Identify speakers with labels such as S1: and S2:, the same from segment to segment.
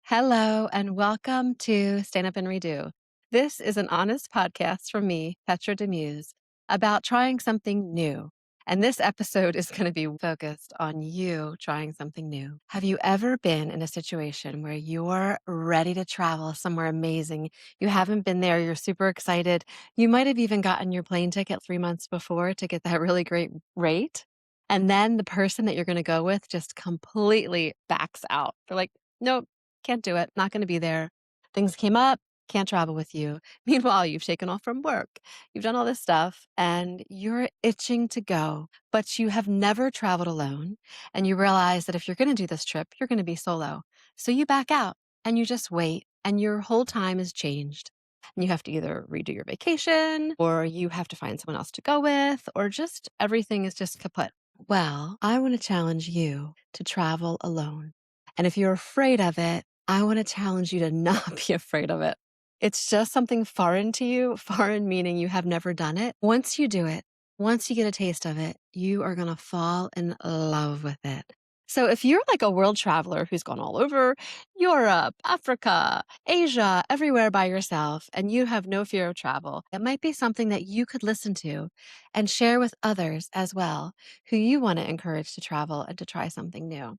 S1: Hello, and welcome to Stand Up and Redo. This is an honest podcast from me, Petra Demuse, about trying something new. And this episode is going to be focused on you trying something new. Have you ever been in a situation where you're ready to travel somewhere amazing? You haven't been there, you're super excited. You might have even gotten your plane ticket 3 months before to get that really great rate. And then the person that you're going to go with just completely backs out. They're like, nope, can't do it, not gonna be there. Things came up, can't travel with you. Meanwhile, you've taken off from work, you've done all this stuff, and you're itching to go, but you have never traveled alone, and you realize that if you're gonna do this trip, you're gonna be solo. So you back out and you just wait, and your whole time is changed. And you have to either redo your vacation, or you have to find someone else to go with, or just everything is just kaput. Well, I wanna challenge you to travel alone. And if you're afraid of it, I want to challenge you to not be afraid of it. It's just something foreign to you, foreign meaning you have never done it. Once you do it, once you get a taste of it, you are going to fall in love with it. So if you're like a world traveler who's gone all over Europe, Africa, Asia, everywhere by yourself, and you have no fear of travel, it might be something that you could listen to and share with others as well, who you want to encourage to travel and to try something new.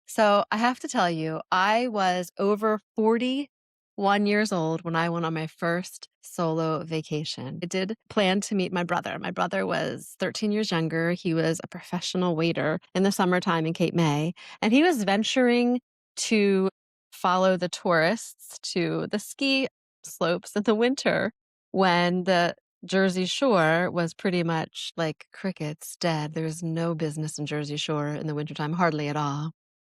S1: So I have to tell you, I was over 41 years old when I went on my first solo vacation. I did plan to meet my brother. My brother was 13 years younger. He was a professional waiter in the summertime in Cape May, and he was venturing to follow the tourists to the ski slopes in the winter when the Jersey Shore was pretty much like crickets, dead. There was no business in Jersey Shore in the wintertime, hardly at all.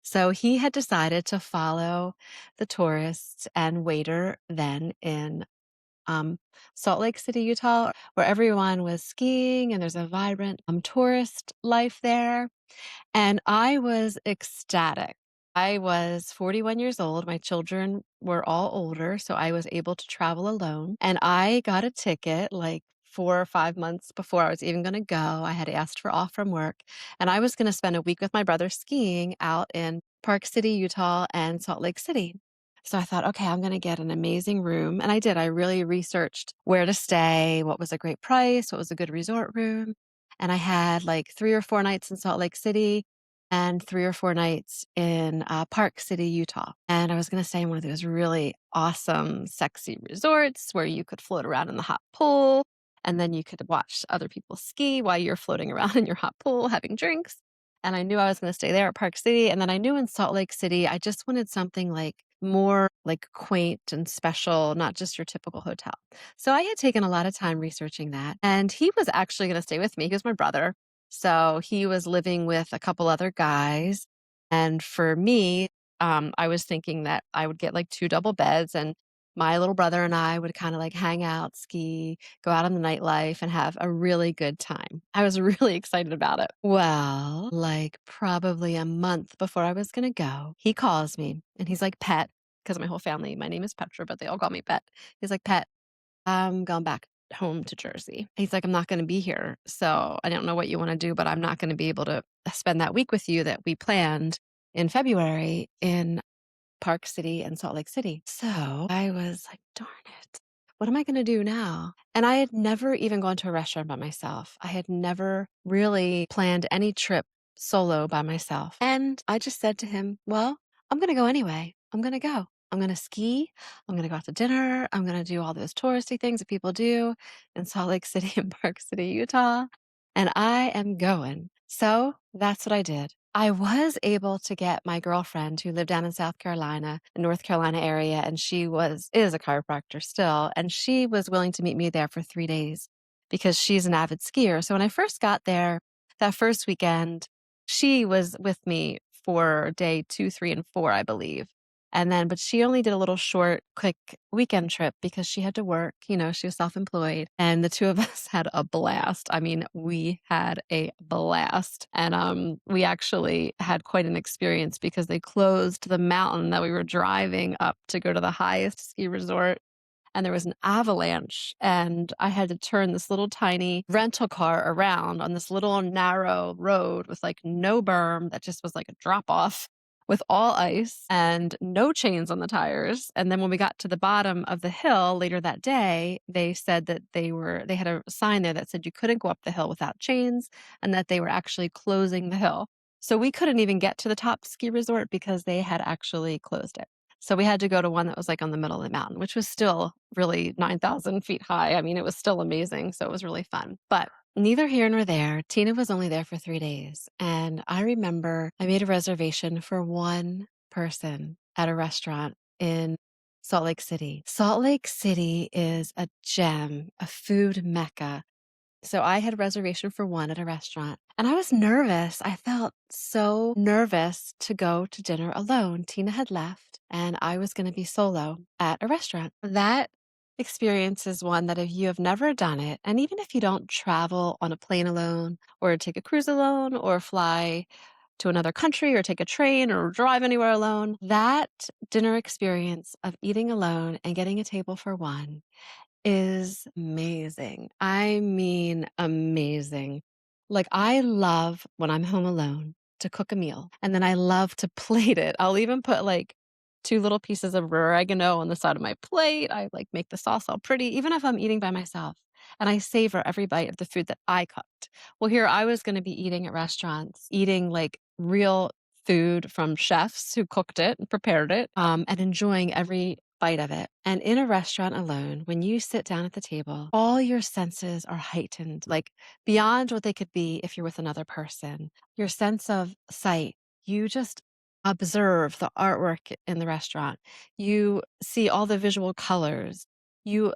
S1: So he had decided to follow the tourists and waiter then in um, Salt Lake City, Utah, where everyone was skiing and there's a vibrant tourist life there. And I was ecstatic. I was 41 years old. My children were all older, so I was able to travel alone. And I got a ticket like 4 or 5 months before I was even going to go. I had asked for off from work, and I was going to spend a week with my brother skiing out in Park City, Utah, and Salt Lake City. So I thought, okay, I'm going to get an amazing room. And I did. I really researched where to stay, what was a great price, what was a good resort room. And I had like 3 or 4 nights in Salt Lake City and 3 or 4 nights in Park City, Utah. And I was going to stay in one of those really awesome, sexy resorts where you could float around in the hot pool and then you could watch other people ski while you're floating around in your hot pool having drinks. And I knew I was going to stay there at Park City. And then I knew in Salt Lake City, I just wanted something like more like quaint and special, not just your typical hotel. So I had taken a lot of time researching that. And he was actually going to stay with me. He was my brother. So he was living with a couple other guys. And for me, I was thinking that I would get like 2 double beds and my little brother and I would kind of like hang out, ski, go out on the nightlife and have a really good time. I was really excited about it. Well, like probably a month before I was going to go, he calls me and he's like, Pet, because my whole family, my name is Petra, but they all call me Pet. He's like, Pet, I'm going back home to Jersey. He's like, I'm not going to be here. So I don't know what you want to do, but I'm not going to be able to spend that week with you that we planned in February in Park City and Salt Lake City. So I was like, darn it. What am I going to do now? And I had never even gone to a restaurant by myself. I had never really planned any trip solo by myself. And I just said to him, well, I'm going to go anyway. I'm going to go. I'm going to ski. I'm going to go out to dinner. I'm going to do all those touristy things that people do in Salt Lake City and Park City, Utah. And I am going. So that's what I did. I was able to get my girlfriend who lived down in South Carolina, the North Carolina area, and is a chiropractor still, and she was willing to meet me there for 3 days because she's an avid skier. So when I first got there, that first weekend, she was with me for day 2, 3, and 4, I believe. And then, but she only did a little short, quick weekend trip because she had to work. You know, she was self employed. And the two of us had a blast. I mean, we had a blast. And we actually had quite an experience because they closed the mountain that we were driving up to go to the highest ski resort. And there was an avalanche, and I had to turn this little tiny rental car around on this little narrow road with like no berm that just was like a drop off with all ice and no chains on the tires. And then when we got to the bottom of the hill later that day, they said that they had a sign there that said you couldn't go up the hill without chains and that they were actually closing the hill. So we couldn't even get to the top ski resort because they had actually closed it. So we had to go to one that was like on the middle of the mountain, which was still really 9,000 feet high. I mean, it was still amazing. So it was really fun. But neither here nor there. Tina was only there for 3 days. And I remember I made a reservation for one person at a restaurant in Salt Lake City. Salt Lake City is a gem, a food mecca. So I had a reservation for one at a restaurant and I was nervous. I felt so nervous to go to dinner alone. Tina had left and I was going to be solo at a restaurant. That experience is one that if you have never done it, and even if you don't travel on a plane alone or take a cruise alone or fly to another country or take a train or drive anywhere alone, that dinner experience of eating alone and getting a table for one is amazing. I mean, amazing. Like, I love when I'm home alone to cook a meal, and then I love to plate it. I'll even put like 2 little pieces of oregano on the side of my plate. I like make the sauce all pretty, even if I'm eating by myself. And I savor every bite of the food that I cooked. Well, here I was going to be eating at restaurants, eating like real food from chefs who cooked it and prepared it, and enjoying every bite of it. And in a restaurant alone, when you sit down at the table, all your senses are heightened, like beyond what they could be if you're with another person. Your sense of sight, you just observe the artwork in the restaurant. You see all the visual colors. You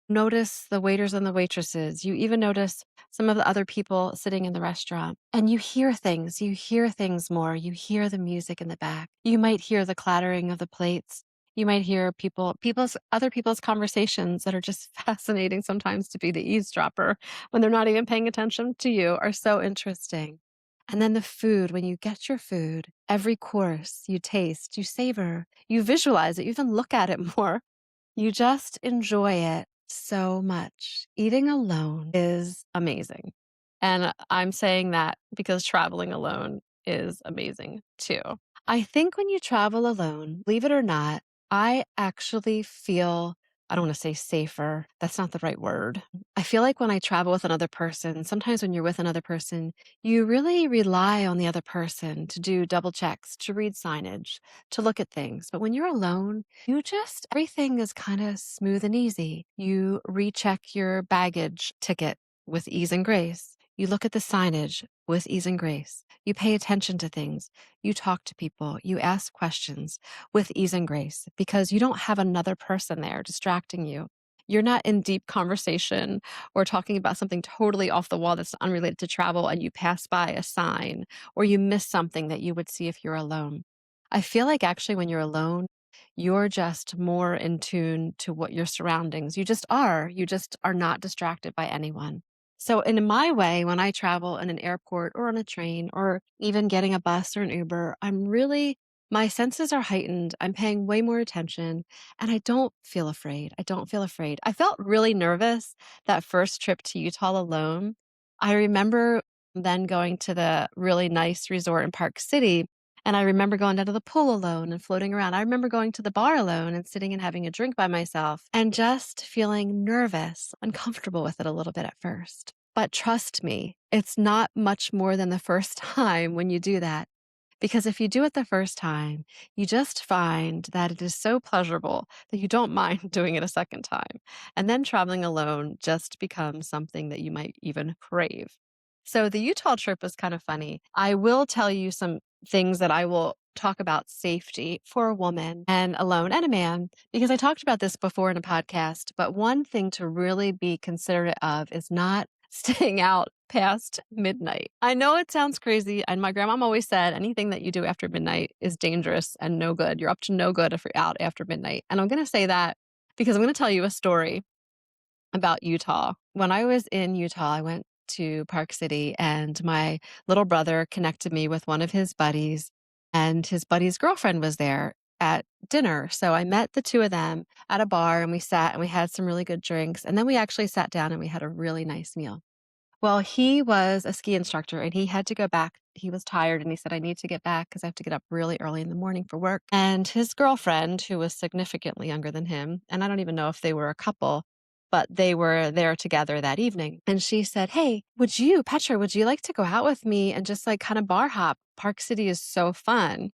S1: notice the waiters and the waitresses. You even notice some of the other people sitting in the restaurant. And you hear things. You hear things more. You hear the music in the back. You might hear the clattering of the plates. You might hear other people's conversations that are just fascinating sometimes to be the eavesdropper when they're not even paying attention to you are so interesting. And then the food, when you get your food, every course you taste, you savor, you visualize it, you even look at it more. You just enjoy it so much. Eating alone is amazing. And I'm saying that because traveling alone is amazing too. I think when you travel alone, believe it or not, I actually feel, I don't want to say safer. That's not the right word. I feel like when I travel with another person, sometimes when you're with another person, you really rely on the other person to do double checks, to read signage, to look at things. But when you're alone, everything is kind of smooth and easy. You recheck your baggage ticket with ease and grace. You look at the signage with ease and grace. You pay attention to things. You talk to people. You ask questions with ease and grace because you don't have another person there distracting you. You're not in deep conversation or talking about something totally off the wall that's unrelated to travel and you pass by a sign or you miss something that you would see if you're alone. I feel like actually when you're alone, you're just more in tune to what your surroundings. You just are. You just are not distracted by anyone. So in my way, when I travel in an airport or on a train or even getting a bus or an Uber, my senses are heightened. I'm paying way more attention and I don't feel afraid. I don't feel afraid. I felt really nervous that first trip to Utah alone. I remember then going to the really nice resort in Park City and I remember going down to the pool alone and floating around. I remember going to the bar alone and sitting and having a drink by myself and just feeling nervous, uncomfortable with it a little bit at first. But trust me, it's not much more than the first time when you do that. Because if you do it the first time, you just find that it is so pleasurable that you don't mind doing it a second time. And then traveling alone just becomes something that you might even crave. So the Utah trip was kind of funny. I will tell you some things that I will talk about safety for a woman and alone and a man, because I talked about this before in a podcast. But one thing to really be considerate of is not staying out past midnight. I know it sounds crazy. And my grandma always said anything that you do after midnight is dangerous and no good. You're up to no good if you're out after midnight. And I'm going to say that because I'm going to tell you a story about Utah. When I was in Utah, I went to Park City and my little brother connected me with one of his buddies, and his buddy's girlfriend was there at dinner. So I met the two of them at a bar and we sat and we had some really good drinks. And then we actually sat down and we had a really nice meal. Well, he was a ski instructor and he had to go back. He was tired and he said, I need to get back because I have to get up really early in the morning for work. And his girlfriend, who was significantly younger than him, and I don't even know if they were a couple, but they were there together that evening. And she said, hey, Petra, would you like to go out with me and just like kind of bar hop? Park City is so fun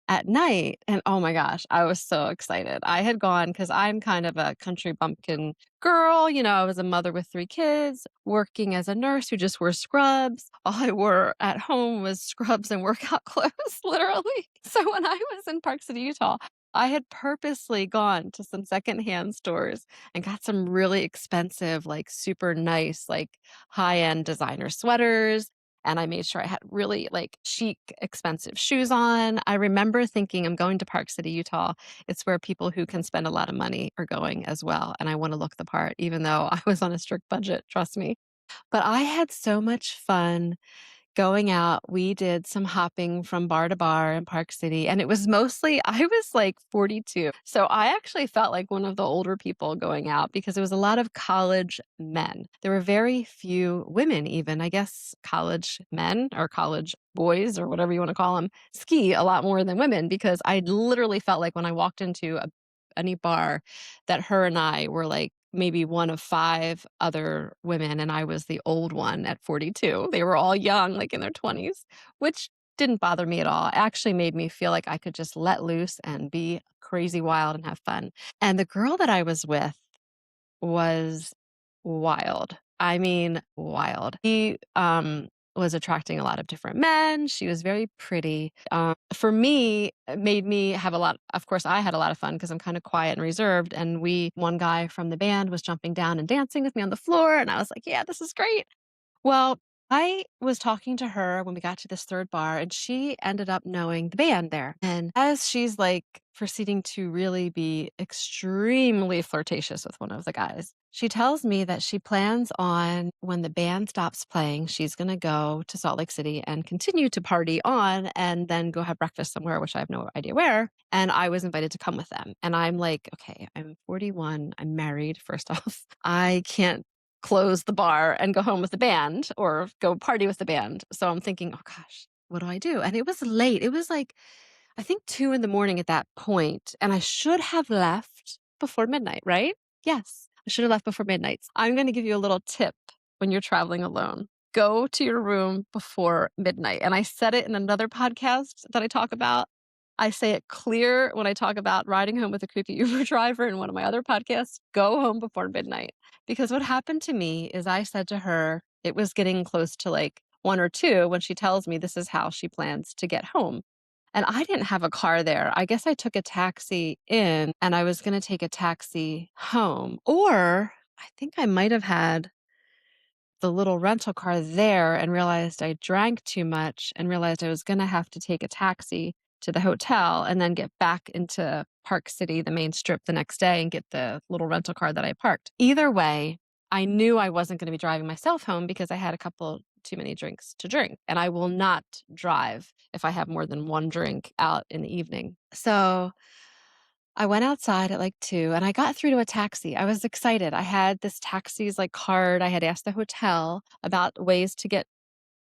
S1: at night. And oh my gosh, I was so excited. I had gone because I'm kind of a country bumpkin girl. I was a mother with 3 kids, working as a nurse who just wore scrubs. All I wore at home was scrubs and workout clothes, literally. So when I was in Park City, Utah, I had purposely gone to some secondhand stores and got some really expensive, like super nice, like high end designer sweaters. And I made sure I had really like chic, expensive shoes on. I remember thinking, I'm going to Park City, Utah. It's where people who can spend a lot of money are going as well. And I want to look the part, even though I was on a strict budget, trust me. But I had so much fun going out. We did some hopping from bar to bar in Park City, and it was mostly I was like 42. So I actually felt like one of the older people going out because it was a lot of college men. There were very few women even. I guess college men or college boys or whatever you want to call them ski a lot more than women because I literally felt like when I walked into any bar that her and I were like maybe one of 5 other women, and I was the old one at 42. They were all young, like in their 20s, which didn't bother me at all. It actually made me feel like I could just let loose and be crazy wild and have fun. And the girl that I was with was wild. I mean, wild. She was attracting a lot of different men. She was very pretty. For me, it made me have a lot. Of course, I had a lot of fun because I'm kind of quiet and reserved. And one guy from the band was jumping down and dancing with me on the floor. And I was like, yeah, this is great. Well, I was talking to her when we got to this 3rd bar, and she ended up knowing the band there. And as she's like proceeding to really be extremely flirtatious with one of the guys, she tells me that she plans on when the band stops playing, she's going to go to Salt Lake City and continue to party on and then go have breakfast somewhere, which I have no idea where. And I was invited to come with them. And I'm like, okay, I'm 41. I'm married, first off. I can't close the bar and go home with the band or go party with the band. So I'm thinking, oh gosh, what do I do? And it was late. It was like, I think 2 in the morning at that point, and I should have left before midnight, right? Yes, I should have left before midnight. I'm going to give you a little tip when you're traveling alone. Go to your room before midnight. And I said it in another podcast that I talk about. I say it clear when I talk about riding home with a creepy Uber driver in one of my other podcasts. Go home before midnight. Because what happened to me is I said to her, it was getting close to like 1 or 2 when she tells me this is how she plans to get home. And I didn't have a car there. I guess I took a taxi in and I was going to take a taxi home. Or I think I might have had the little rental car there and realized I drank too much and realized I was going to have to take a taxi to the hotel and then get back into Park City, the main strip, the next day and get the little rental car that I parked. Either way, I knew I wasn't going to be driving myself home because I had a couple too many drinks to drink. And I will not drive if I have more than 1 drink out in the evening. So I went outside at like 2 and I got through to a taxi. I was excited. I had this taxi's like card. I had asked the hotel about ways to get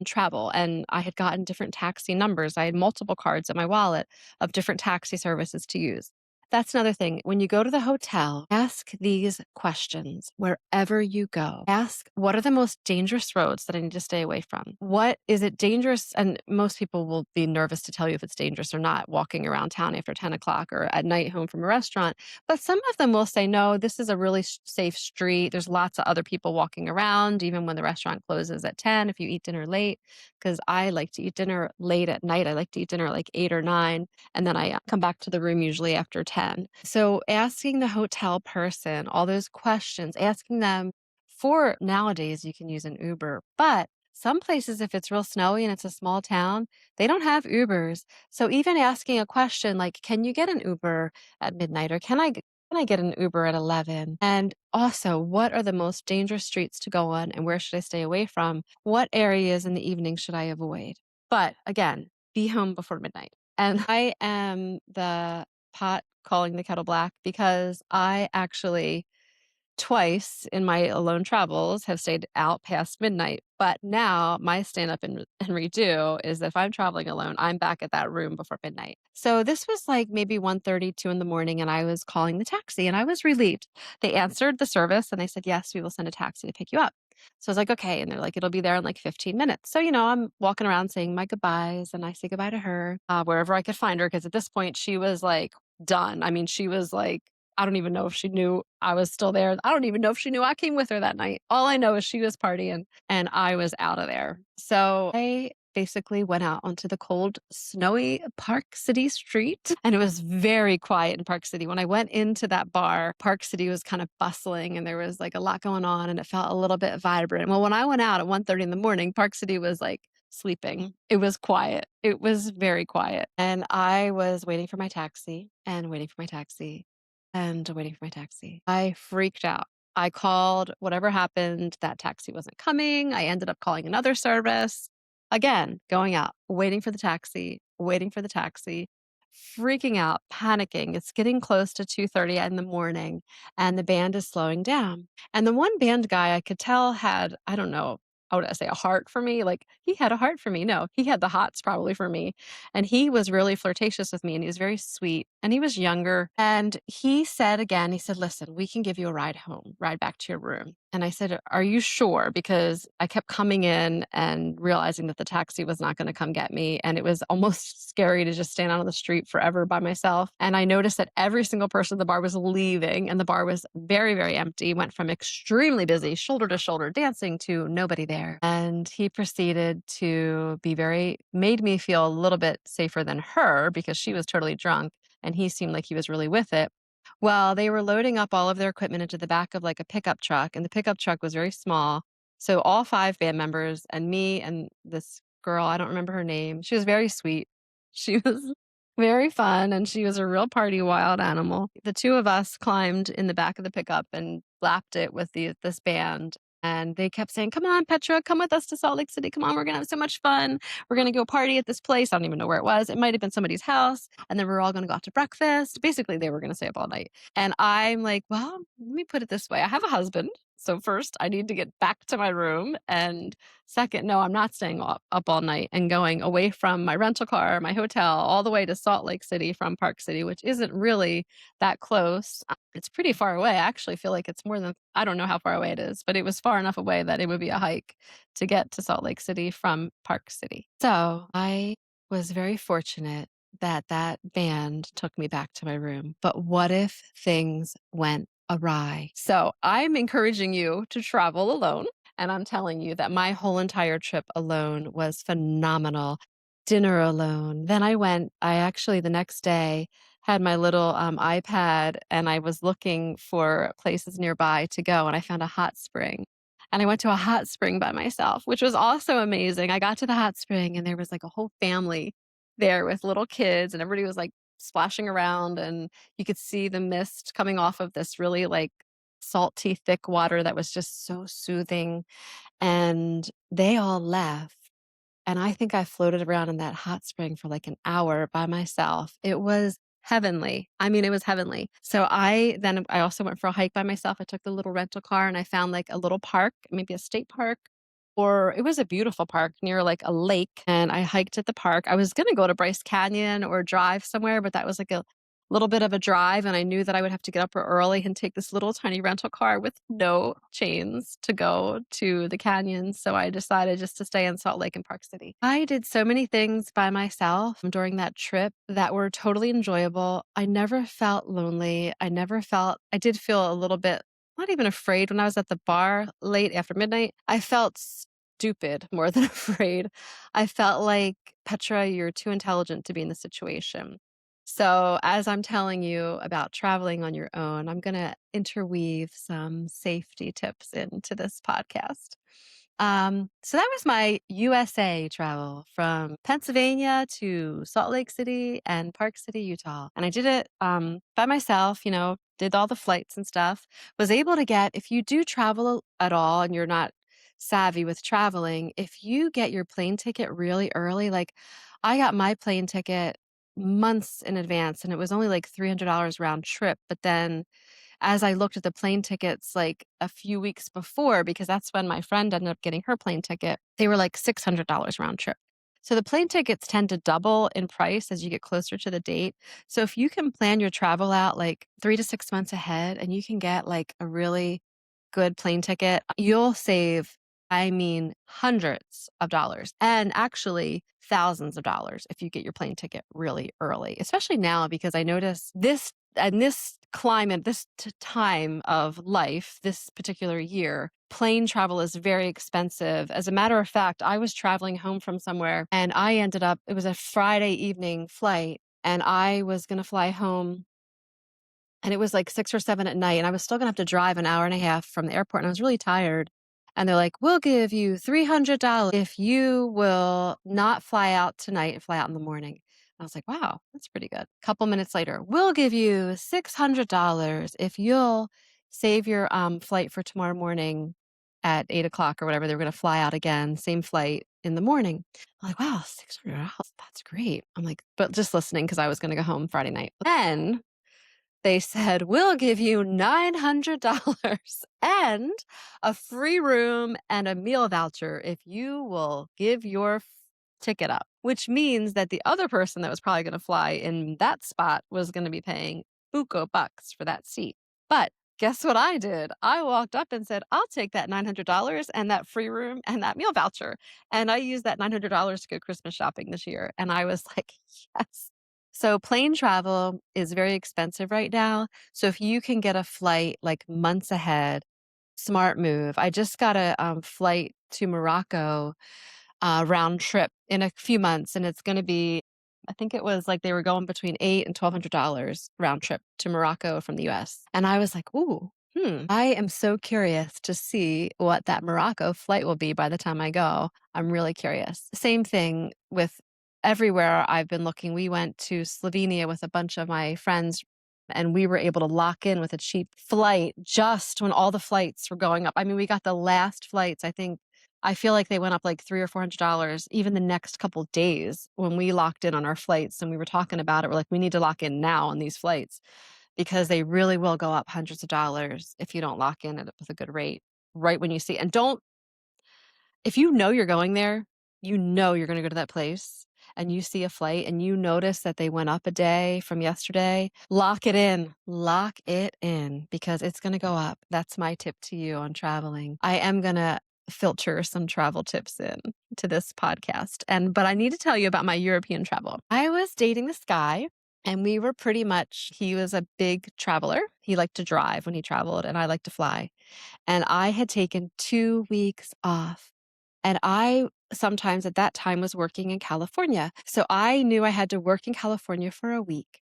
S1: travel and I had gotten different taxi numbers. I had multiple cards in my wallet of different taxi services to use. That's another thing. When you go to the hotel, ask these questions wherever you go. Ask, what are the most dangerous roads that I need to stay away from? What is it dangerous? And most people will be nervous to tell you if it's dangerous or not walking around town after 10 o'clock or at night home from a restaurant. But some of them will say, no, this is a really safe street. There's lots of other people walking around, even when the restaurant closes at 10 if you eat dinner late. Because I like to eat dinner late at night. I like to eat dinner at like 8 or 9. And then I come back to the room usually after 10. So asking the hotel person all those questions, asking them for nowadays, you can use an Uber, but some places, if it's real snowy and it's a small town, they don't have Ubers. So even asking a question like, can you get an Uber at midnight or can I get an Uber at 11? And also, what are the most dangerous streets to go on and where should I stay away from? What areas in the evening should I avoid? But again, be home before midnight. And I am the pot calling the kettle black because I actually twice in my alone travels have stayed out past midnight. But now my stand up and redo is that if I'm traveling alone, I'm back at that room before midnight. So this was like maybe 1:32 in the morning, and I was calling the taxi and I was relieved. They answered the service and they said, "Yes, we will send a taxi to pick you up." So I was like, "Okay." And they're like, "It'll be there in like 15 minutes." So, I'm walking around saying my goodbyes and I say goodbye to her wherever I could find her. Cause at this point, she was like done. I mean, she was like, I don't even know if she knew I was still there. I don't even know if she knew I came with her that night. All I know is she was partying and I was out of there. So I basically went out onto the cold, snowy Park City street, and it was very quiet in Park City. When I went into that bar, Park City was kind of bustling and there was like a lot going on and it felt a little bit vibrant. Well, when I went out at 1:30 in the morning, Park City was like sleeping. It was quiet. It was very quiet. And I was waiting for my taxi and waiting for my taxi and waiting for my taxi. I freaked out. I called whatever happened. That taxi wasn't coming. I ended up calling another service. Again, going out, waiting for the taxi, freaking out, panicking. It's getting close to 2:30 in the morning and the band is slowing down. And the one band guy I could tell had, I don't know, how would I say, a heart for me? Like he had a heart for me. No, he had the hots probably for me. And he was really flirtatious with me and he was very sweet and he was younger. And he said again, he said, "Listen, we can give you a ride home, ride back to your room." And I said, "Are you sure?" Because I kept coming in and realizing that the taxi was not going to come get me. And it was almost scary to just stand out on the street forever by myself. And I noticed that every single person at the bar was leaving and the bar was very, very empty, went from extremely busy, shoulder to shoulder dancing to nobody there. And he proceeded to made me feel a little bit safer than her because she was totally drunk and he seemed like he was really with it. Well, they were loading up all of their equipment into the back of like a pickup truck, and the pickup truck was very small. So all five band members and me and this girl, I don't remember her name. She was very sweet. She was very fun and she was a real party wild animal. The two of us climbed in the back of the pickup and lapped it with this band. And they kept saying, "Come on, Petra, come with us to Salt Lake City. Come on, we're going to have so much fun. We're going to go party at this place." I don't even know where it was. It might have been somebody's house. And then we're all going to go out to breakfast. Basically, they were going to stay up all night. And I'm like, well, let me put it this way. I have a husband. So first, I need to get back to my room. And second, no, I'm not staying up all night and going away from my rental car, my hotel, all the way to Salt Lake City from Park City, which isn't really that close. It's pretty far away. I actually feel like it's more than, I don't know how far away it is, but it was far enough away that it would be a hike to get to Salt Lake City from Park City. So I was very fortunate that that band took me back to my room. But what if things went awry? So I'm encouraging you to travel alone. And I'm telling you that my whole entire trip alone was phenomenal. Dinner alone. Then I actually the next day had my little iPad and I was looking for places nearby to go and I found a hot spring. And I went to a hot spring by myself, which was also amazing. I got to the hot spring and there was like a whole family there with little kids and everybody was like splashing around and you could see the mist coming off of this really like salty, thick water that was just so soothing. And they all left. And I think I floated around in that hot spring for like an hour by myself. It was heavenly. I mean, it was heavenly. So I also went for a hike by myself. I took the little rental car and I found like a little park, maybe a state park, or it was a beautiful park near like a lake. And I hiked at the park. I was going to go to Bryce Canyon or drive somewhere, but that was like a little bit of a drive. And I knew that I would have to get up early and take this little tiny rental car with no chains to go to the canyon. So I decided just to stay in Salt Lake and Park City. I did so many things by myself during that trip that were totally enjoyable. I never felt lonely. I did feel a little bit, not even afraid when I was at the bar late after midnight. I felt stupid more than afraid. I felt like, Petra, you're too intelligent to be in this situation. So, as I'm telling you about traveling on your own, I'm going to interweave some safety tips into this podcast. So that was my USA travel from Pennsylvania to Salt Lake City and Park City, Utah. And I did it by myself, did all the flights and stuff. Was able to get, if you do travel at all and you're not savvy with traveling, if you get your plane ticket really early, like I got my plane ticket months in advance and it was only like $300 round trip, but then as I looked at the plane tickets like a few weeks before, because that's when my friend ended up getting her plane ticket, they were like $600 round trip. So the plane tickets tend to double in price as you get closer to the date. So if you can plan your travel out like 3 to 6 months ahead and you can get like a really good plane ticket, you'll save, I mean, hundreds of dollars and actually thousands of dollars if you get your plane ticket really early, especially now because I notice this and this climate, this time of life, this particular year, plane travel is very expensive. As a matter of fact, I was traveling home from somewhere and I ended up, it was a Friday evening flight, and I was going to fly home and it was like 6 or 7 at night, and I was still gonna have to drive an hour and a half from the airport, and I was really tired. And they're like, "We'll give you $300 if you will not fly out tonight and fly out in the morning." I was like, "Wow, that's pretty good." Couple minutes later, "We'll give you $600 if you'll save your, flight for tomorrow morning at 8 o'clock," or whatever. They were gonna fly out again, same flight in the morning. I'm like, "Wow, $600, that's great." I'm like, but just listening because I was gonna go home Friday night. Then they said, "We'll give you $900 and a free room and a meal voucher if you will give your ticket up," which means that the other person that was probably going to fly in that spot was going to be paying buco bucks for that seat. But guess what I did? I walked up and said, "I'll take that $900 and that free room and that meal voucher." And I used that $900 to go Christmas shopping this year. And I was like, yes. So plane travel is very expensive right now. So if you can get a flight like months ahead, smart move. I just got a flight to Morocco round trip in a few months, and it's going to be, I think it was like they were going between $800 and $1,200 round trip to Morocco from the U.S. And I was like, ooh. I am so curious to see what that Morocco flight will be by the time I go. I'm really curious. Same thing with everywhere I've been looking. We went to Slovenia with a bunch of my friends and we were able to lock in with a cheap flight just when all the flights were going up. I mean, we got the last flights, I think. I feel like they went up like $300 or $400 even the next couple days when we locked in on our flights and we were talking about it. We're like, we need to lock in now on these flights because they really will go up hundreds of dollars if you don't lock in at with a good rate right when you see. And don't, if you know you're going there, you know you're going to go to that place and you see a flight and you notice that they went up a day from yesterday, lock it in. Lock it in because it's going to go up. That's my tip to you on traveling. I am going to filter some travel tips in to this podcast. But I need to tell you about my European travel. I was dating this guy and we were pretty much, he was a big traveler. He liked to drive when he traveled and I liked to fly. And I had taken 2 weeks off. And I sometimes at that time was working in California. So I knew I had to work in California for a week.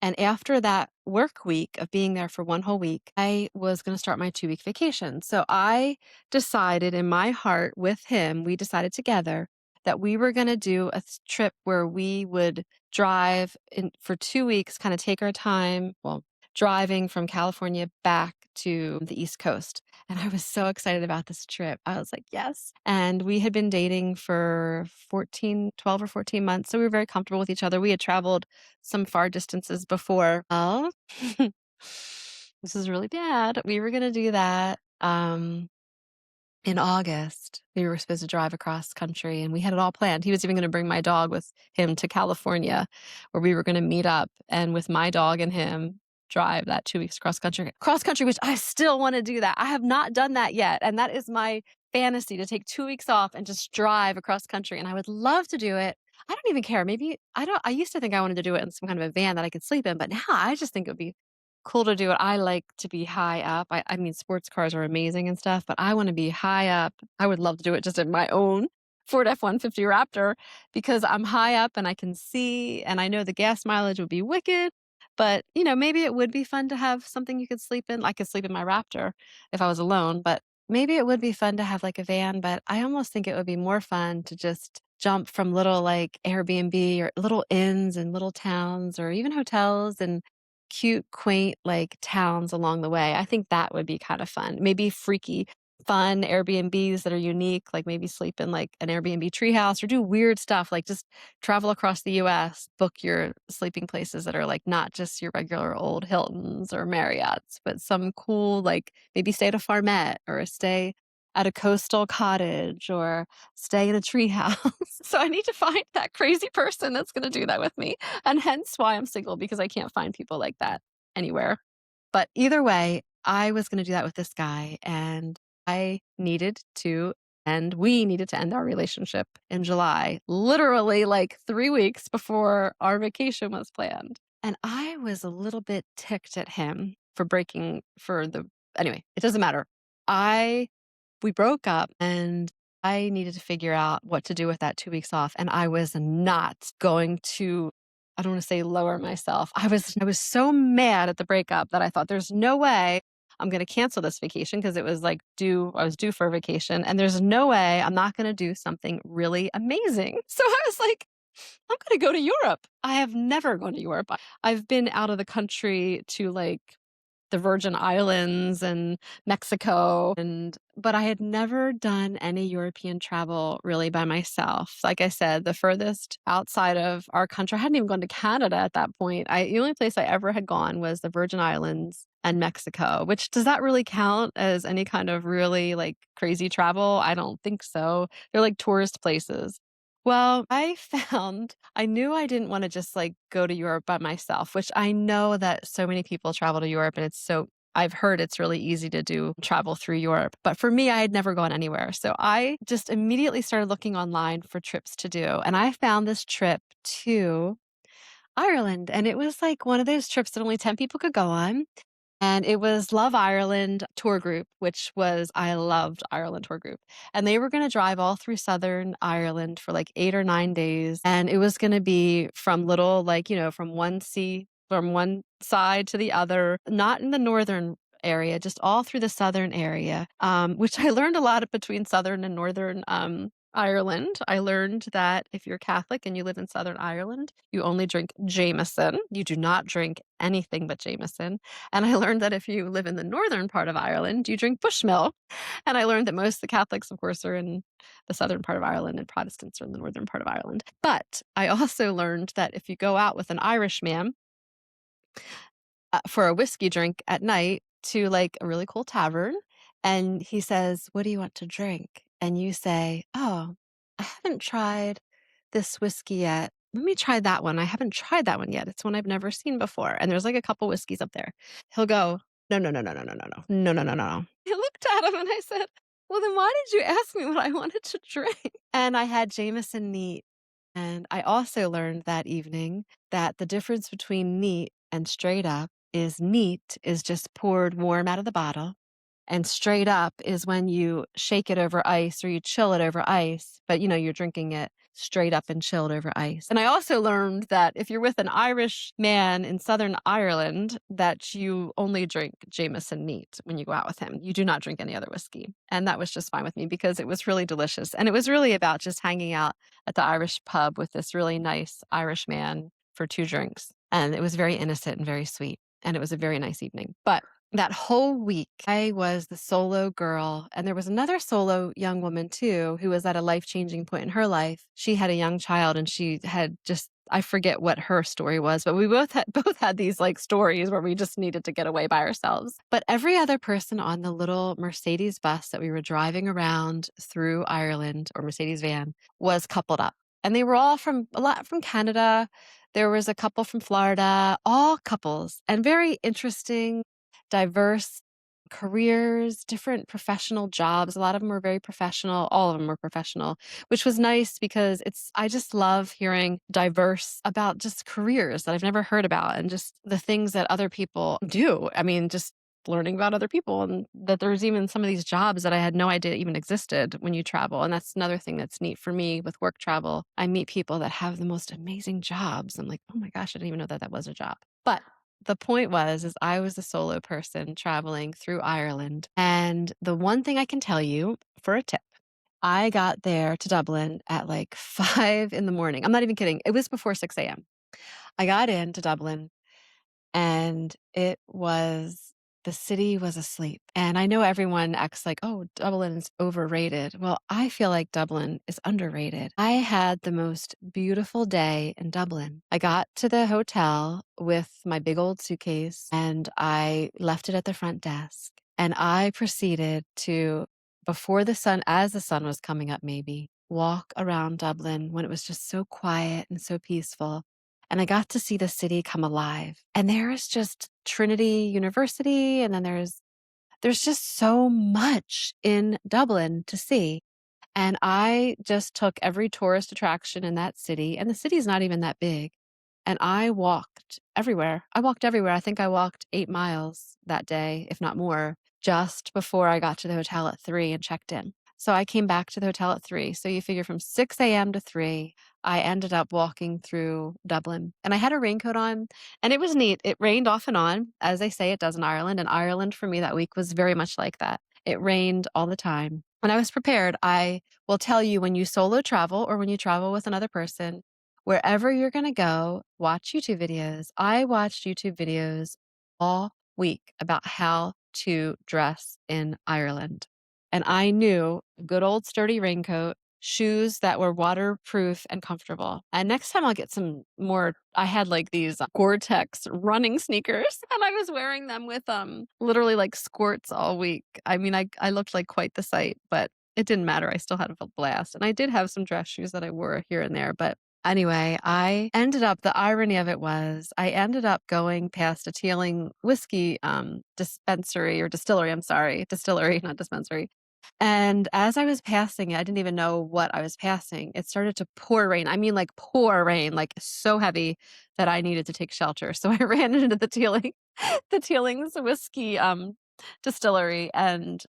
S1: And after that work week of being there for one whole week, I was going to start my 2 week vacation. So I decided in my heart with him, we decided together that we were going to do a trip where we would drive in for 2 weeks, kind of take our time, well, driving from California back to the East Coast. And I was so excited about this trip. I was like, yes. And we had been dating for 12 or 14 months. So we were very comfortable with each other. We had traveled some far distances before. Oh, this is really bad. We were going to do that. In August, we were supposed to drive across country and we had it all planned. He was even going to bring my dog with him to California where we were going to meet up and with my dog and him drive that 2 weeks cross country, which I still want to do that. I have not done that yet. And that is my fantasy to take 2 weeks off and just drive across country. And I would love to do it. I don't even care. Maybe I used to think I wanted to do it in some kind of a van that I could sleep in, but now I just think it would be cool to do it. I like to be high up. I mean, sports cars are amazing and stuff, but I want to be high up. I would love to do it just in my own Ford F-150 Raptor because I'm high up and I can see and I know the gas mileage would be wicked. But, maybe it would be fun to have something you could sleep in. I could sleep in my Raptor if I was alone, but maybe it would be fun to have like a van. But I almost think it would be more fun to just jump from little like Airbnb or little inns and little towns or even hotels and cute, quaint, like towns along the way. I think that would be kind of fun. Maybe freaky fun Airbnbs that are unique, like maybe sleep in like an Airbnb treehouse or do weird stuff, like just travel across the US, book your sleeping places that are like not just your regular old Hiltons or Marriotts, but some cool, like maybe stay at a farmette or stay at a coastal cottage or stay in a treehouse. So I need to find that crazy person that's going to do that with me. And hence why I'm single because I can't find people like that anywhere. But either way, I was gonna do that with this guy, and I needed to we needed to end our relationship in July, literally, like, 3 weeks before our vacation was planned. And I was a little bit ticked at him for breaking for the anyway, it doesn't matter. I We broke up, and I needed to figure out what to do with that 2 weeks off, and I was not going to I don't wanna say lower myself. I was so mad at the breakup that I thought, "There's no way I'm gonna cancel this vacation," because it was, like, due I was due for a vacation, and there's no way I'm not gonna do something really amazing. So I was like, "I'm gonna go to Europe." I have never gone to Europe. I've been out of the country to, like, the Virgin Islands and Mexico but I had never done any European travel really by myself. Like I said, the furthest outside of our country I hadn't even gone to Canada at that point. The only place I ever had gone was the Virgin Islands and Mexico, which does that really count as any kind of really, like, crazy travel? I don't think so. They're like tourist places. Well, I knew I didn't wanna just, like, go to Europe by myself, which I know that so many people travel to Europe, and I've heard it's really easy to do travel through Europe, but for me, I had never gone anywhere, so I just immediately started looking online for trips to do, and I found this trip to Ireland, and it was, like, one of those trips that only 10 people could go on, and it was Love Ireland tour group, which was I loved Ireland tour group. And they were gonna drive all through Southern Ireland for like 8 or 9 days, and it was gonna be from little like, from one side to the other, not in the northern area, just all through the southern area, which I learned a lot between Southern and Northern, Ireland. I learned that if you're Catholic and you live in Southern Ireland, you only drink Jameson. You do not drink anything but Jameson. And I learned that if you live in the northern part of Ireland, you drink Bushmill. And I learned that most of the Catholics, of course, are in the southern part of Ireland and Protestants are in the northern part of Ireland. But I also learned that if you go out with an Irish man for a whiskey drink at night to like a really cool tavern, and he says, "What do you want to drink?" And you say, "Oh, I haven't tried this whiskey yet. Let me try that one. I haven't tried that one yet. It's one I've never seen before." And there's like a couple whiskeys up there. He'll go, "No, no, no, no, no, no, no, no, no, no, no, no, no." I looked at him and I said, "Well, then why did you ask me what I wanted to drink?" And I had Jameson neat. And I also learned that evening that the difference between neat and straight up is neat is just poured warm out of the bottle, and straight up is when you shake it over ice or you chill it over ice, but, you're drinking it straight up and chilled over ice. And I also learned that if you're with an Irish man in Southern Ireland, that you only drink Jameson neat when you go out with him. You do not drink any other whiskey. And that was just fine with me because it was really delicious. And it was really about just hanging out at the Irish pub with this really nice Irish man for 2 drinks. And it was very innocent and very sweet. And it was a very nice evening. But that whole week, I was the solo girl, and there was another solo young woman too who was at a life-changing point in her life. She had a young child, and she had just I forget what her story was, but we both had these, like, stories where we just needed to get away by ourselves. But every other person on the little Mercedes bus that we were driving around through Ireland, or Mercedes van, was coupled up. And they were all from a lot from Canada. There was a couple from Florida, all couples, and very interesting diverse careers, different professional jobs. A lot of them were very professional. All of them were professional, which was nice because I just love hearing diverse about just careers that I've never heard about and just the things that other people do. I mean, just learning about other people and that there's even some of these jobs that I had no idea even existed when you travel. And that's another thing that's neat for me with work travel. I meet people that have the most amazing jobs. I'm like, oh my gosh, I didn't even know that that was a job. But the point is I was a solo person traveling through Ireland. And the one thing I can tell you for a tip, I got there to Dublin at like 5 in the morning. I'm not even kidding. It was before 6 a.m. I got into Dublin and it was the city was asleep. And I know everyone acts like, oh, Dublin is overrated. Well, I feel like Dublin is underrated. I had the most beautiful day in Dublin. I got to the hotel with my big old suitcase and I left it at the front desk. And I proceeded to, before the sun, as the sun was coming up, maybe walk around Dublin when it was just so quiet and so peaceful. And I got to see the city come alive. And there's just Trinity University, and then there's just so much in Dublin to see. And I just took every tourist attraction in that city, and the city's not even that big. And I walked everywhere. I walked everywhere. I think I walked 8 miles that day, if not more, just before I got to the hotel at 3 and checked in. So I came back to the hotel at 3. So you figure from 6 a.m. to 3, I ended up walking through Dublin. And I had a raincoat on, and it was neat. It rained off and on, as they say it does in Ireland. And Ireland for me that week was very much like that. It rained all the time. And I was prepared. I will tell you, when you solo travel or when you travel with another person, wherever you're going to go, watch YouTube videos. I watched YouTube videos all week about how to dress in Ireland. And I knew a good old sturdy raincoat, shoes that were waterproof and comfortable. And next time I'll get some more. I had like these Gore-Tex running sneakers and I was wearing them with literally like squirts all week. I mean, I looked like quite the sight, but it didn't matter. I still had a blast. And I did have some dress shoes that I wore here and there, but anyway, the irony of it was I ended up going past a Teeling whiskey dispensary or distillery. I'm sorry, distillery, not dispensary. And as I was passing it, I didn't even know what I was passing. It started to pour rain. I mean, like pour rain, like so heavy that I needed to take shelter. So I ran into the Teeling, the Teeling's whiskey distillery, and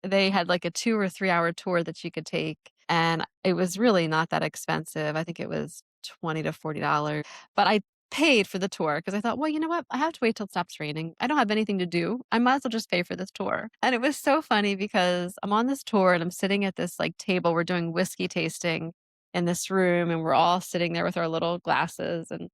S1: they had like a 2 or 3 hour tour that you could take. And it was really not that expensive. I think it was $20 to $40. But I paid for the tour because I thought, well, you know what? I have to wait till it stops raining. I don't have anything to do. I might as well just pay for this tour. And it was so funny because I'm on this tour and I'm sitting at this like table. We're doing whiskey tasting in this room and we're all sitting there with our little glasses. And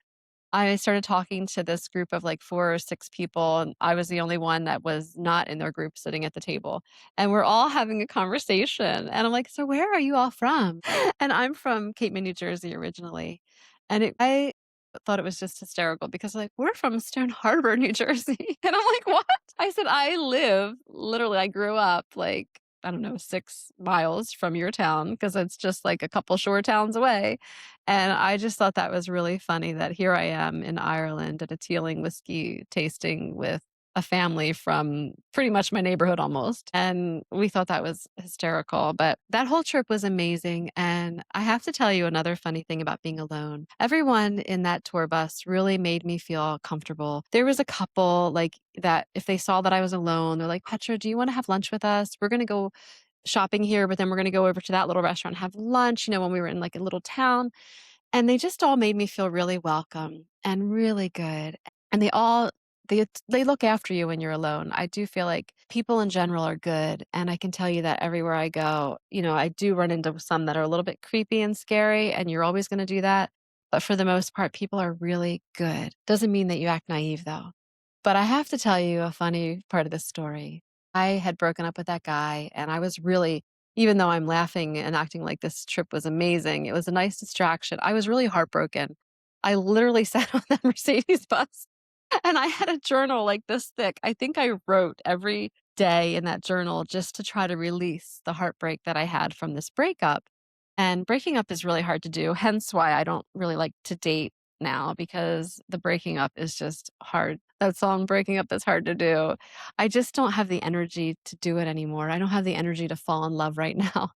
S1: I started talking to this group of like 4 or 6 people, and I was the only one that was not in their group sitting at the table. And we're all having a conversation. And I'm like, so where are you all from? And I'm from Cape May, New Jersey originally. I thought it was just hysterical because like, we're from Stone Harbor, New Jersey. And I'm like, what? I said, I grew up like, I don't know, 6 miles from your town because it's just like a couple shore towns away. And I just thought that was really funny that here I am in Ireland at a Teeling whiskey tasting with a family from pretty much my neighborhood almost. And we thought that was hysterical. But that whole trip was amazing. And I have to tell you another funny thing about being alone. Everyone in that tour bus really made me feel comfortable. There was a couple like that, if they saw that I was alone, they're like, Petra, do you want to have lunch with us? We're going to go shopping here, but then we're going to go over to that little restaurant and have lunch, when we were in like a little town. And they just all made me feel really welcome and really good. And they look after you when you're alone. I do feel like people in general are good. And I can tell you that everywhere I go, I do run into some that are a little bit creepy and scary, and you're always going to do that. But for the most part, people are really good. Doesn't mean that you act naive though. But I have to tell you a funny part of this story. I had broken up with that guy, and I was really, even though I'm laughing and acting like this trip was amazing, it was a nice distraction. I was really heartbroken. I literally sat on that Mercedes bus and I had a journal like this thick. I think I wrote every day in that journal just to try to release the heartbreak that I had from this breakup. And breaking up is really hard to do, hence why I don't really like to date now because the breaking up is just hard. That song, Breaking Up, is hard to do. I just don't have the energy to do it anymore. I don't have the energy to fall in love right now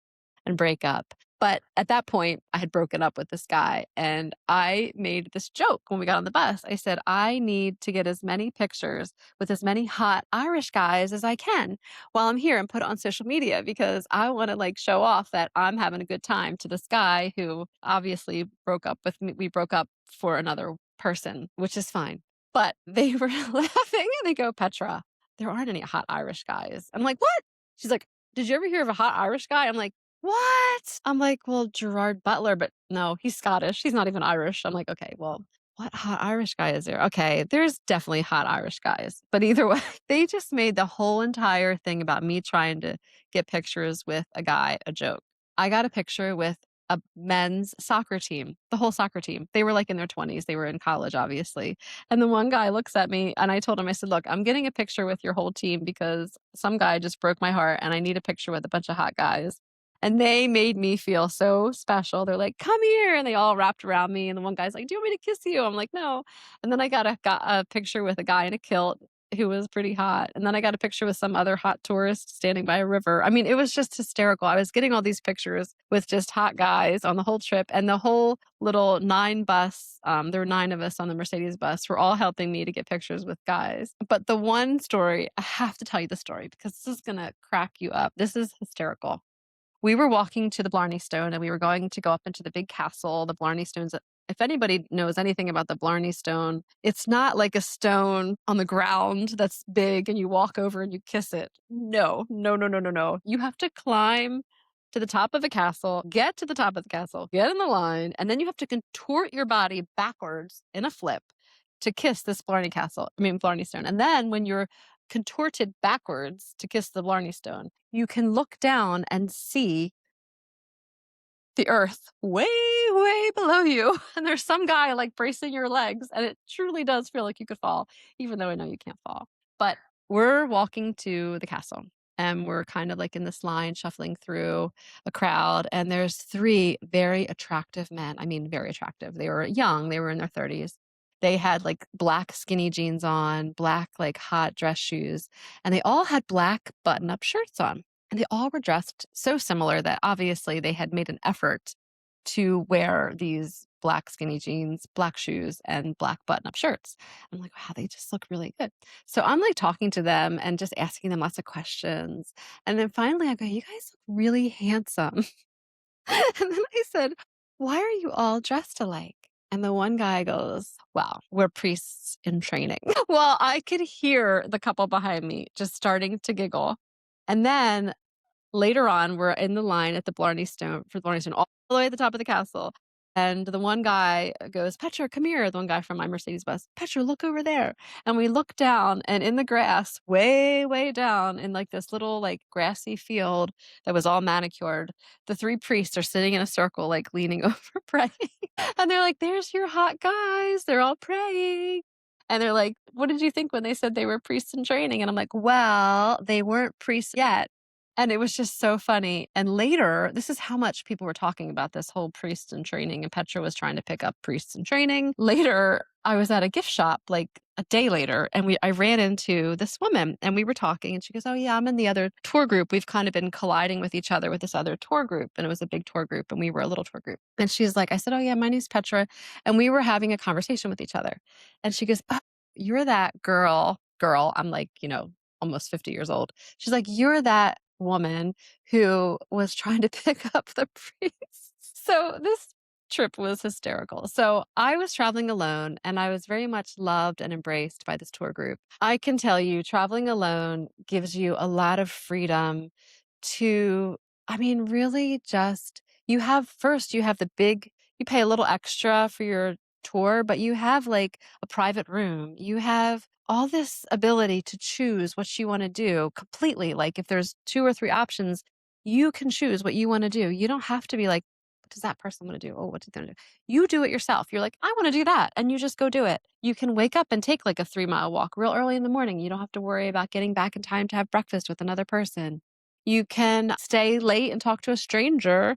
S1: and break up. But at that point, I had broken up with this guy and I made this joke when we got on the bus. I said, I need to get as many pictures with as many hot Irish guys as I can while I'm here and put it on social media because I want to like show off that I'm having a good time to this guy who obviously broke up with me. We broke up for another person, which is fine. But they were laughing and they go, Petra, there aren't any hot Irish guys. I'm like, what? She's like, did you ever hear of a hot Irish guy? I'm like, what? I'm like, well, Gerard Butler, but no, he's Scottish. He's not even Irish. I'm like, okay, well, what hot Irish guy is there? Okay, there's definitely hot Irish guys, but either way, they just made the whole entire thing about me trying to get pictures with a guy a joke. I got a picture with a men's soccer team, the whole soccer team. They were like in their 20s. They were in college, obviously. And the one guy looks at me and I told him, I said, look, I'm getting a picture with your whole team because some guy just broke my heart and I need a picture with a bunch of hot guys. And they made me feel so special. They're like, "Come here," and they all wrapped around me, and the one guy's like, "Do you want me to kiss you?" I'm like, "No." And then I got a picture with a guy in a kilt who was pretty hot, and then I got a picture with some other hot tourist standing by a river. I mean, it was just hysterical. I was getting all these pictures with just hot guys on the whole trip, and the whole little 9 bus, there were 9 of us on the Mercedes bus, were all helping me to get pictures with guys. But the one story, I have to tell you the story because this is gonna crack you up. This is hysterical. We were walking to the Blarney Stone, and we were going to go up into the big castle. The Blarney Stone's if anybody knows anything about the Blarney Stone, it's not like a stone on the ground that's big and you walk over and you kiss it. No, no, no, no, no, no. You have to climb to the top of the castle, get to the top of the castle, get in the line, and then you have to contort your body backwards in a flip to kiss this Blarney Stone. And then when you're contorted backwards to kiss the Blarney Stone, you can look down and see the earth way, way below you. And there's some guy like bracing your legs, and it truly does feel like you could fall, even though I know you can't fall. But we're walking to the castle and we're kind of like in this line shuffling through a crowd. And there's 3 very attractive men. I mean, very attractive. They were young, they were in their 30s. They had like black skinny jeans on, black, like hot dress shoes, and they all had black button up shirts on. And they all were dressed so similar that obviously they had made an effort to wear these black skinny jeans, black shoes, and black button up shirts. I'm like, wow, they just look really good. So I'm like talking to them and just asking them lots of questions. And then finally I go, you guys look really handsome. And then I said, why are you all dressed alike? And the one guy goes, well, we're priests in training. Well, I could hear the couple behind me just starting to giggle. And then later on, we're in the line at the Blarney Stone for the Blarney Stone, all the way at the top of the castle. And the one guy goes, Petra, come here. The one guy from my Mercedes bus, Petra, look over there. And we look down, and in the grass, way, way down in like this little like grassy field that was all manicured, the 3 priests are sitting in a circle, like leaning over praying. And they're like, there's your hot guys. They're all praying. And they're like, what did you think when they said they were priests in training? And I'm like, well, they weren't priests yet. And it was just so funny. And later, this is how much people were talking about this whole priest in training, and Petra was trying to pick up priests in training. Later, I was at a gift shop like a day later, and I ran into this woman and we were talking, and she goes, oh yeah, I'm in the other tour group. We've kind of been colliding with each other with this other tour group, and it was a big tour group and we were a little tour group. And she's like, I said, oh yeah, my name's Petra. And we were having a conversation with each other. And she goes, oh, you're that girl. I'm like, almost 50 years old. She's like, you're that woman who was trying to pick up the priest. So this trip was hysterical. So I was traveling alone and I was very much loved and embraced by this tour group. I can tell you, traveling alone gives you a lot of freedom to, I mean, really just, you have you pay a little extra for your tour, but you have like a private room. You have all this ability to choose what you want to do completely. Like if there's 2 or 3 options, you can choose what you want to do. You don't have to be like, what does that person want to do? Oh, what's he going to do? You do it yourself. You're like, I want to do that. And you just go do it. You can wake up and take like a 3-mile walk real early in the morning. You don't have to worry about getting back in time to have breakfast with another person. You can stay late and talk to a stranger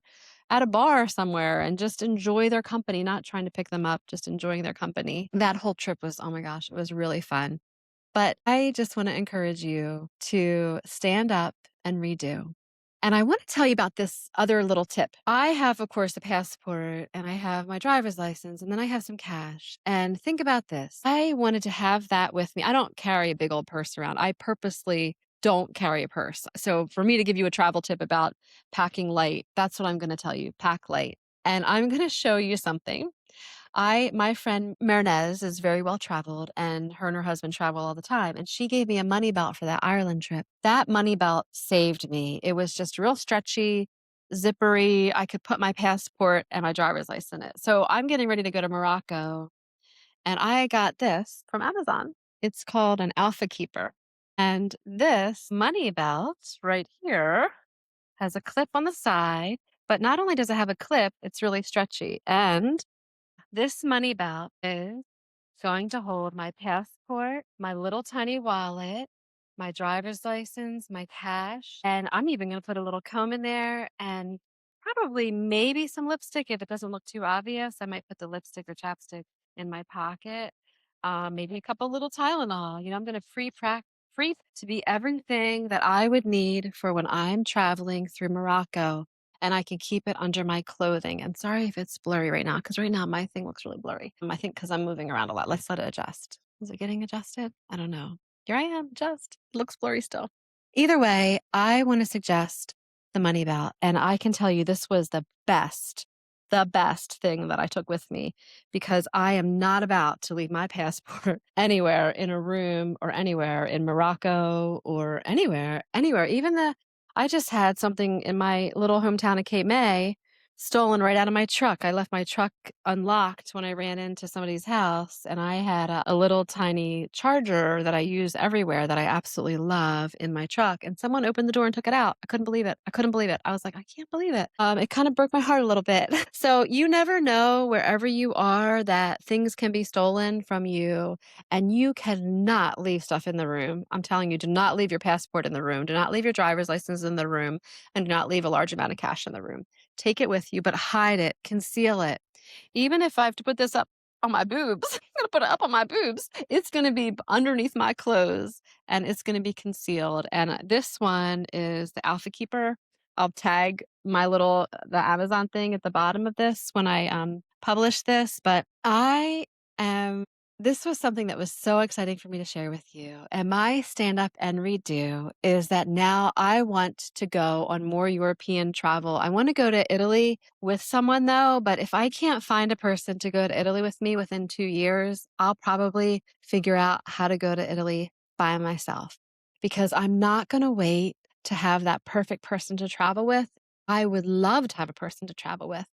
S1: at a bar somewhere and just enjoy their company, not trying to pick them up, just enjoying their company. That whole trip was, oh my gosh, it was really fun. But I just want to encourage you to stand up and redo. And I want to tell you about this other little tip. I have, of course, a passport and I have my driver's license and then I have some cash. And think about this. I wanted to have that with me. I don't carry a big old purse around. I purposely don't carry a purse. So for me to give you a travel tip about packing light, that's what I'm going to tell you. Pack light. And I'm going to show you something. My friend Mernez is very well traveled, and her husband travel all the time. And she gave me a money belt for that Ireland trip. That money belt saved me. It was just real stretchy, zippery. I could put my passport and my driver's license in it. So I'm getting ready to go to Morocco. And I got this from Amazon. It's called an Alpha Keeper. And this money belt right here has a clip on the side, but not only does it have a clip, it's really stretchy. And this money belt is going to hold my passport, my little tiny wallet, my driver's license, my cash, and I'm even going to put a little comb in there and probably maybe some lipstick if it doesn't look too obvious. I might put the lipstick or chapstick in my pocket. Maybe a couple little Tylenol. I'm going to free to be everything that I would need for when I'm traveling through Morocco and I can keep it under my clothing. And sorry if it's blurry right now, because right now my thing looks really blurry. I think because I'm moving around a lot. Let's let it adjust. Is it getting adjusted? I don't know. Here I am, just looks blurry still. Either way, I want to suggest the money belt. And I can tell you this was the best thing that I took with me because I am not about to leave my passport anywhere in a room or anywhere in Morocco or anywhere. I just had something in my little hometown of Cape May stolen right out of my truck. I left my truck unlocked when I ran into somebody's house, and I had a little tiny charger that I use everywhere that I absolutely love in my truck. And someone opened the door and took it out. I couldn't believe it. I was like, I can't believe it. It kind of broke my heart a little bit. So you never know wherever you are that things can be stolen from you, and you cannot leave stuff in the room. I'm telling you, do not leave your passport in the room. Do not leave your driver's license in the room, and do not leave a large amount of cash in the room. Take it with you, but hide it, conceal it. Even if I have to put this up on my boobs, I'm gonna put it up on my boobs. It's gonna be underneath my clothes and it's gonna be concealed. And this one is the Alpha Keeper. I'll tag the Amazon thing at the bottom of this when I publish this. But am this was something that was so exciting for me to share with you. And my stand up and redo is that now I want to go on more European travel. I want to go to Italy with someone though, but if I can't find a person to go to Italy with me within 2 years, I'll probably figure out how to go to Italy by myself because I'm not going to wait to have that perfect person to travel with. I would love to have a person to travel with.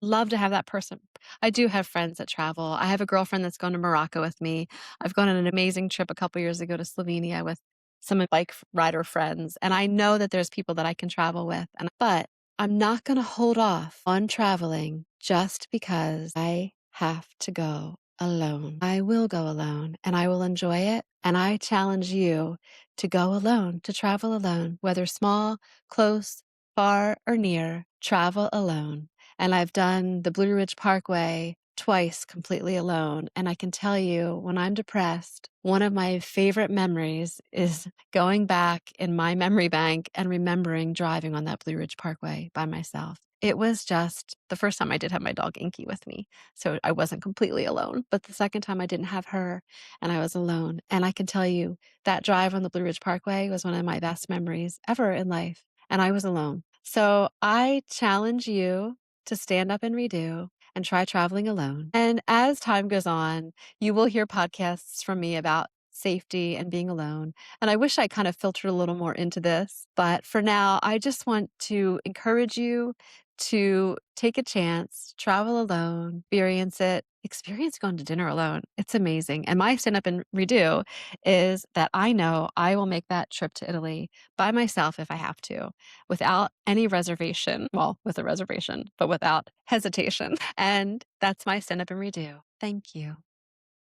S1: Love to have that person. I do have friends that travel. I have a girlfriend that's gone to Morocco with me. I've gone on an amazing trip a couple years ago to Slovenia with some of my bike rider friends. And I know that there's people that I can travel with. But I'm not going to hold off on traveling just because I have to go alone. I will go alone and I will enjoy it. And I challenge you to go alone, to travel alone, whether small, close, far, or near, travel alone. And I've done the Blue Ridge Parkway twice completely alone. And I can tell you, when I'm depressed, one of my favorite memories is going back in my memory bank and remembering driving on that Blue Ridge Parkway by myself. It was just the first time I did have my dog Inky with me. So I wasn't completely alone. But the second time I didn't have her and I was alone. And I can tell you that drive on the Blue Ridge Parkway was one of my best memories ever in life. And I was alone. So I challenge you to stand up and redo and try traveling alone. And as time goes on, you will hear podcasts from me about safety and being alone. And I wish I kind of filtered a little more into this. But for now, I just want to encourage you to take a chance, travel alone, experience going to dinner alone. It's amazing. And my stand up and redo is that I know I will make that trip to Italy by myself if I have to, without any reservation. Well, with a reservation, but without hesitation. And that's my stand up and redo. Thank you.